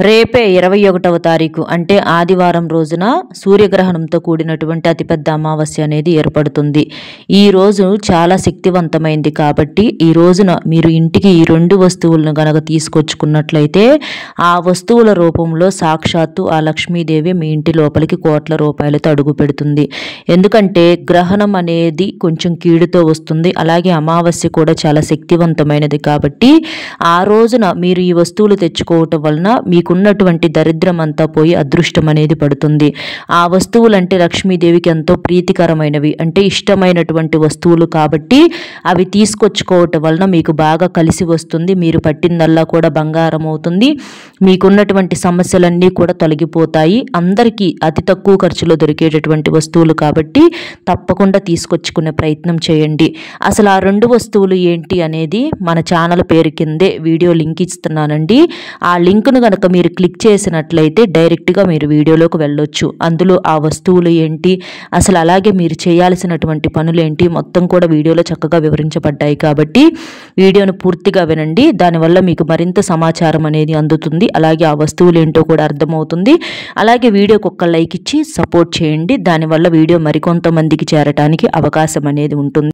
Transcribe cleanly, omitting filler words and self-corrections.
రేపే 21వ తారీఖు అంటే ఆదివారం రోజున సూర్యగ్రహణంతో కూడినటువంటి అతిపెద్ద అమావాస్య అనేది ఏర్పడుతుంది. ఈ రోజు చాలా శక్తివంతమైంది కాబట్టి ఈ రోజున మీరు ఇంటికి ఈ 2 వస్తువులను గనక తీసుకొచ్చుకున్నట్లయితే ఆ వస్తువుల రూపంలో సాక్షాత్తు ఆ లక్ష్మీదేవి మీ ఇంటి లోపలికి కోట్ల రూపాయలతో అడుగు పెడుతుంది. ఎందుకంటే గ్రహణం అనేది కొంచెం కీడుతో వస్తుంది. అలాగే అమావాస్య కూడా చాలా శక్తివంతమైనది కాబట్టి ఆ రోజున మీరు ఈ వస్తువులు తెచ్చుకోవటం వలన మీకున్నటువంటి దరిద్రం అంతా పోయి అదృష్టం అనేది పడుతుంది. ఆ వస్తువులంటే లక్ష్మీదేవికి ఎంతో ప్రీతికరమైనవి, అంటే ఇష్టమైనటువంటి వస్తువులు కాబట్టి అవి తీసుకొచ్చుకోవటం వలన మీకు బాగా కలిసి వస్తుంది. మీరు పట్టిందల్లా కూడా బంగారం అవుతుంది. మీకున్నటువంటి సమస్యలన్నీ కూడా తొలగిపోతాయి. అందరికీ అతి తక్కువ ఖర్చులో దొరికేటటువంటి వస్తువులు కాబట్టి తప్పకుండా తీసుకొచ్చుకునే ప్రయత్నం చేయండి. అసలు ఆ 2 వస్తువులు ఏంటి అనేది మన ఛానల్ పేరు కిందే వీడియో లింక్ ఇస్తున్నానండి. ఆ లింక్ను కనుక మీరు క్లిక్ చేసినట్లయితే డైరెక్ట్గా మీరు వీడియోలోకి వెళ్ళొచ్చు. అందులో ఆ వస్తువులు ఏంటి, అసలు అలాగే మీరు చేయాల్సినటువంటి పనులు ఏంటి మొత్తం కూడా వీడియోలో చక్కగా వివరించబడ్డాయి కాబట్టి వీడియోను పూర్తిగా వినండి. దానివల్ల మీకు మరింత సమాచారం అనేది అందుతుంది. అలాగే ఆ వస్తువులు ఏంటో కూడా అర్థమవుతుంది. అలాగే వీడియోకి ఒక్క లైక్ ఇచ్చి సపోర్ట్ చేయండి. దానివల్ల వీడియో మరికొంతమందికి చేరటానికి అవకాశం అనేది ఉంటుంది.